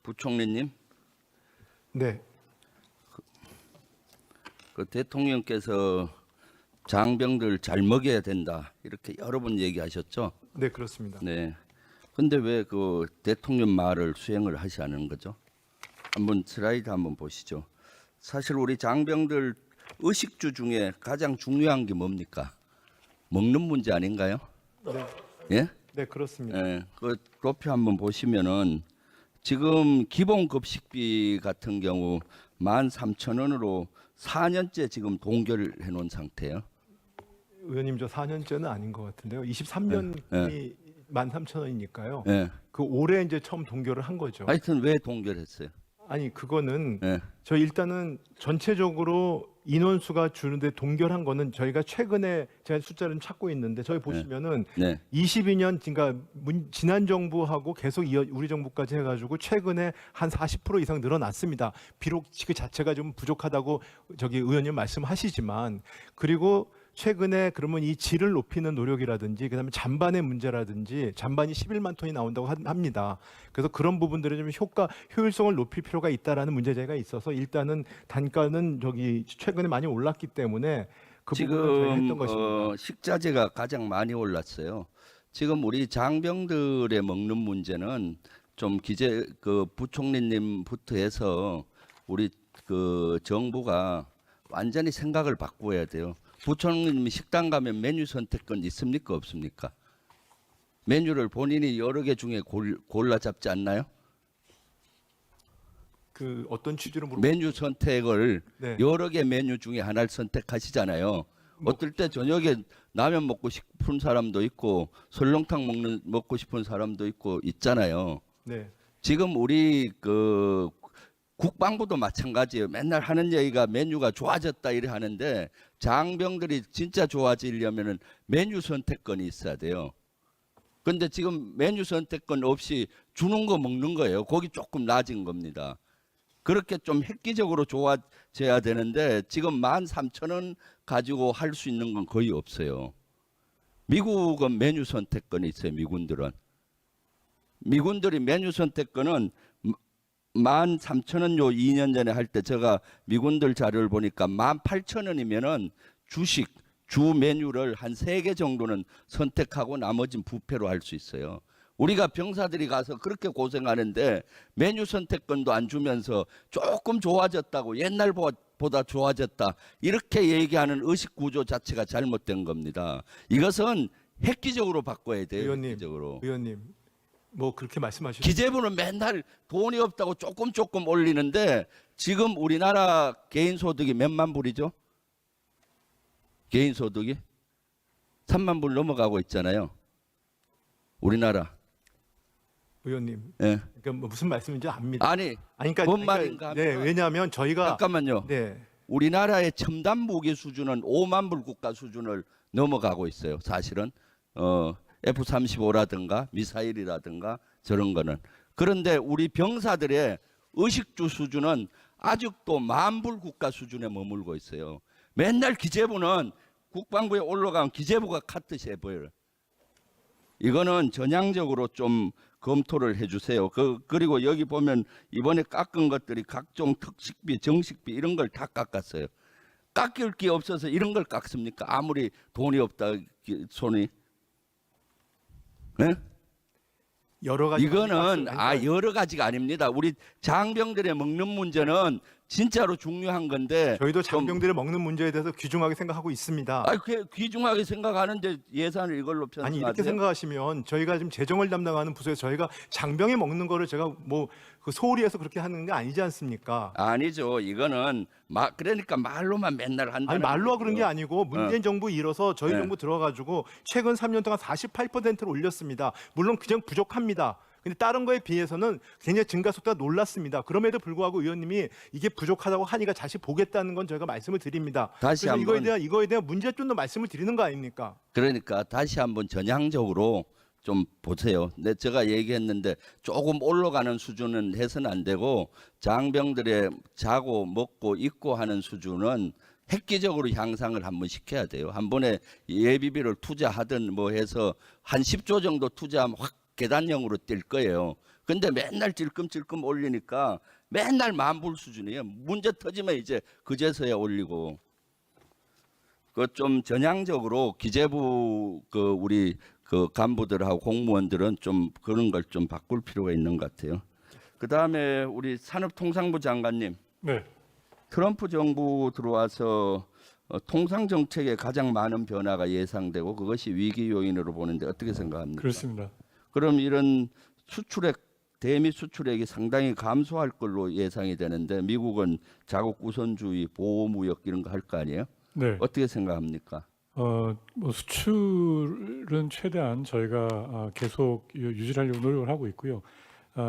부총리님, 네, 그 대통령께서 장병들 잘 먹여야 된다 이렇게 여러 번 얘기하셨죠. 네 그렇습니다. 네. 근데 왜 그 대통령 말을 수행을 하지 않은 거죠? 한번 슬라이드 한번 보시죠. 사실 우리 장병들 의식주 중에 가장 중요한 게 뭡니까? 먹는 문제 아닌가요? 네, 예? 네 그렇습니다. 예. 그 도표 한번 보시면은 지금 기본 급식비 같은 경우 13,000원으로 4년째 지금 동결해 놓은 상태예요. 의원님 저 4년째는 아닌 것 같은데요. 23년이 13,000원이니까요. 예. 그 올해 이제 처음 동결을 한 거죠. 하여튼 왜 동결했어요? 아니 그거는 예. 저 일단은 전체적으로 인원수가 주는데 동결한 거는 저희가 최근에 제가 숫자를 좀 찾고 있는데 저희 보시면은 네. 22년 그러니까 지난 정부하고 계속 우리 정부까지 해가지고 최근에 한 40% 이상 늘어났습니다. 비록 그 자체가 좀 부족하다고 저기 의원님 말씀하시지만 그리고 최근에 그러면 이 질을 높이는 노력이라든지 그다음에 잔반의 문제라든지 잔반이 11만 톤이 나온다고 합니다. 그래서 그런 부분들에 좀 효율성을 높일 필요가 있다라는 문제제기가 있어서 일단은 단가는 저기 최근에 많이 올랐기 때문에 그 부분은 저희가 지금 했던 것입니다. 식자재가 가장 많이 올랐어요. 지금 우리 장병들의 먹는 문제는 좀 그 부총리님부터 해서 우리 그 정부가 완전히 생각을 바꿔야 돼요. 부총리님 식당 가면 메뉴 선택권 있습니까 없습니까? 메뉴를 본인이 여러 개 중에 골라 잡지 않나요? 그 어떤 취지로 메뉴 선택을 네. 여러 개 메뉴 중에 하나를 선택하시잖아요. 어떨 때 저녁에 라면 먹고 싶은 사람도 있고 설렁탕 먹고 싶은 사람도 있고 있잖아요. 네. 지금 우리 그 국방부도 마찬가지예요. 맨날 하는 얘기가 메뉴가 좋아졌다 이래 하는데 장병들이 진짜 좋아지려면은 메뉴 선택권이 있어야 돼요. 근데 지금 메뉴 선택권 없이 주는 거 먹는 거예요. 거기 조금 낮은 겁니다. 그렇게 좀 획기적으로 좋아져야 되는데 지금 13,000원 가지고 할 수 있는 건 거의 없어요. 미국은 메뉴 선택권이 있어요. 미군들이 메뉴 선택권은 13,000원 요 2년 전에 할 때 제가 미군들 자료를 보니까 18,000원이면은 주 메뉴를 한 3개 정도는 선택하고 나머지는 부페로 할 수 있어요. 우리가 병사들이 가서 그렇게 고생하는데 메뉴 선택권도 안 주면서 조금 좋아졌다고 옛날보다 좋아졌다 이렇게 얘기하는 의식 구조 자체가 잘못된 겁니다. 이것은 획기적으로 바꿔야 돼요. 의원님 뭐 그렇게 말씀하시죠. 기재부는 맨날 돈이 없다고 조금 올리는데 지금 우리나라 개인 소득이 몇만 불이죠? 개인 소득이 3만 불 넘어가고 있잖아요. 우리나라. 의원님. 예. 그러니까 뭐 무슨 말씀인지 압니다. 아니, 그러니까 뭔 말인가? 네, 왜냐하면 저희가 잠깐만요. 네. 우리나라의 첨단 무기 수준은 5만 불 국가 수준을 넘어가고 있어요. 사실은 F-35라든가 미사일이라든가 저런 거는. 그런데 우리 병사들의 의식주 수준은 아직도 10,000불 국가 수준에 머물고 있어요. 맨날 기재부는 국방부에 올라가면 기재부가 카트시 해버려요. 이거는 전향적으로 좀 검토를 해주세요. 그리고 여기 보면 이번에 깎은 것들이 각종 특식비, 정식비 이런 걸 다 깎았어요. 깎일 게 없어서 이런 걸 깎습니까? 아무리 돈이 없다 손이. 네? 여러 가지 이거는 여러 가지가 아닙니다. 우리 장병들의 먹는 문제는 진짜로 중요한 건데 저희도 장병들의 먹는 문제에 대해서 귀중하게 생각하고 있습니다. 귀중하게 생각하는데 예산을 이걸로 편성하세요? 아니 이렇게 생각하시면 저희가 지금 재정을 담당하는 부서에서 저희가 장병이 먹는 거를 제가 뭐 그 소홀히 해서 그렇게 하는 게 아니지 않습니까? 아니죠. 이거는 그러니까 말로만 맨날 한다는 아니 말로 그런 게 거죠. 아니고 문재인 정부 일어서 저희 네. 정부 들어가지고 최근 3년 동안 48%를 올렸습니다. 물론 그냥 부족합니다. 근데 다른 거에 비해서는 굉장히 증가 속도가 놀랐습니다. 그럼에도 불구하고 의원님이 이게 부족하다고 하니까 다시 보겠다는 건 저희가 말씀을 드립니다. 다시 그래서 한번 이거에 대한 문제점도 말씀을 드리는 거 아닙니까? 그러니까 다시 한번 전향적으로 좀 보세요. 제가 얘기했는데 조금 올라가는 수준은 해서는 안 되고 장병들의 자고 먹고 입고 하는 수준은 획기적으로 향상을 한번 시켜야 돼요. 한 번에 예비비를 투자하든 뭐 해서 한 10조 정도 투자하면 확 계단형으로 뛸 거예요. 근데 맨날 찔끔찔끔 올리니까 맨날 만불 수준이에요. 문제 터지면 이제 그제서야 올리고. 그 좀 전향적으로 기재부 그 우리 그 간부들하고 공무원들은 좀 그런 걸 좀 바꿀 필요가 있는 것 같아요. 그 다음에 우리 산업통상부 장관님, 네, 트럼프 정부 들어와서 통상 정책에 가장 많은 변화가 예상되고 그것이 위기 요인으로 보는데 어떻게 생각합니까? 그렇습니다. 그럼 이런 수출액 대미 수출액이 상당히 감소할 걸로 예상이 되는데 미국은 자국 우선주의, 보호무역 이런 거 할 거 아니에요? 네, 어떻게 생각합니까? 뭐 수출은 최대한 저희가 계속 유지하려고 노력을 하고 있고요.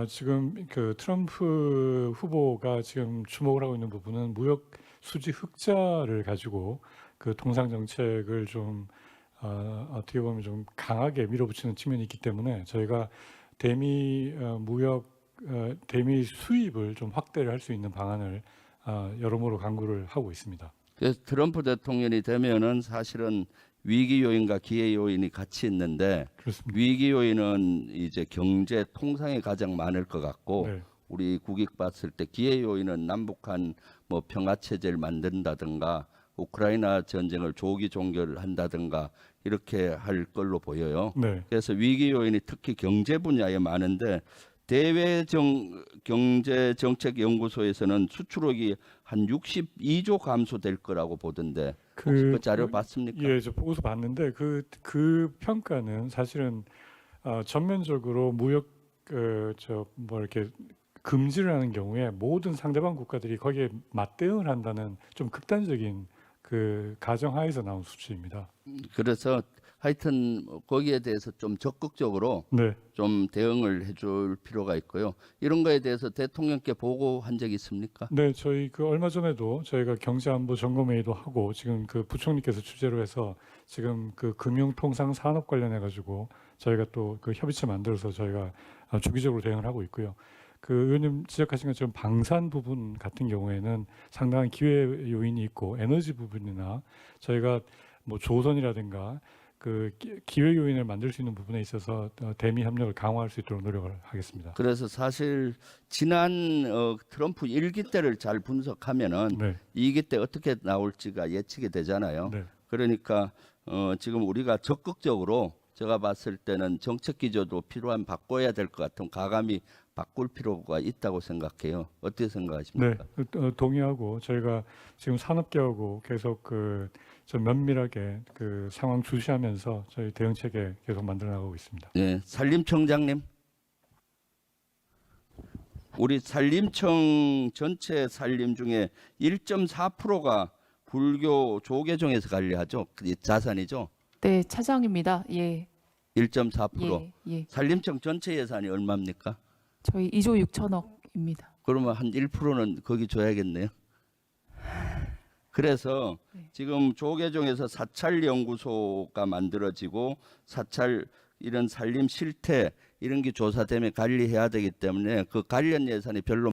지금 그 트럼프 후보가 지금 주목을 하고 있는 부분은 무역 수지 흑자를 가지고 그 통상 정책을 좀 어떻게 보면 좀 강하게 밀어붙이는 측면이 있기 때문에 저희가 대미 대미 수입을 좀 확대를 할 수 있는 방안을 여러모로 강구를 하고 있습니다. 그래서 트럼프 대통령이 되면은 사실은 위기 요인과 기회 요인이 같이 있는데 그렇습니다. 위기 요인은 이제 경제 통상이 가장 많을 것 같고 네, 우리 국익 봤을 때 기회 요인은 남북한 뭐 평화 체제를 만든다든가 우크라이나 전쟁을 조기 종결한다든가 이렇게 할 걸로 보여요. 네. 그래서 위기 요인이 특히 경제 분야에 많은데 대외경제정책연구소에서는 수출액이 한 62조 감소될 거라고 보던데 혹시 그 자료 봤습니까? 예, 저 보고서 봤는데 그 평가는 사실은 전면적으로 무역 뭐 이렇게 금지를 하는 경우에 모든 상대방 국가들이 거기에 맞대응을 한다는 좀 극단적인 그 가정하에서 나온 수치입니다. 그래서 하여튼 거기에 대해서 좀 적극적으로 네, 좀 대응을 해줄 필요가 있고요. 이런 거에 대해서 대통령께 보고한 적 있습니까? 네, 저희 그 얼마 전에도 저희가 경제안보 점검회의도 하고 지금 그 부총리께서 주재로 해서 지금 그 금융통상 산업 관련해 가지고 저희가 또 그 협의체 만들어서 저희가 주기적으로 대응을 하고 있고요. 그 의원님 지적하신 것처럼 방산 부분 같은 경우에는 상당한 기회 요인이 있고 에너지 부분이나 저희가 뭐 조선이라든가 그 기회 요인을 만들 수 있는 부분에 있어서 대미 협력을 강화할 수 있도록 노력을 하겠습니다. 그래서 사실 지난 트럼프 1기 때를 잘 분석하면은 네, 2기 때 어떻게 나올지가 예측이 되잖아요. 네, 그러니까 지금 우리가 적극적으로 제가 봤을 때는 정책 기조도 필요한 바꿔야 될 것 같은 가감히 바꿀 필요가 있다고 생각해요. 어떻게 네, 생각하십니까? 동의하고 저희가 지금 산업계하고 계속 좀 면밀하게 그 상황 주시하면서 저희 대응 체계 계속 만들어 나가고 있습니다. 네, 산림청장님. 우리 산림청 전체 산림 중에 1.4%가 불교 조계종에서 관리하죠. 그게 자산이죠. 네, 차장입니다. 예, 1.4%. 예. 산림청 전체 예산이 얼마입니까? 저희 2조 6천억입니다. 그러면 한 1%는 거기 줘야겠네요. 그래서 네. 지금 조계종에서 사찰 연구소가 만들어지고 사찰 이런 산림 실태 이런 게 조사되면 관리해야 되기 때문에 그 관련 예산이 별로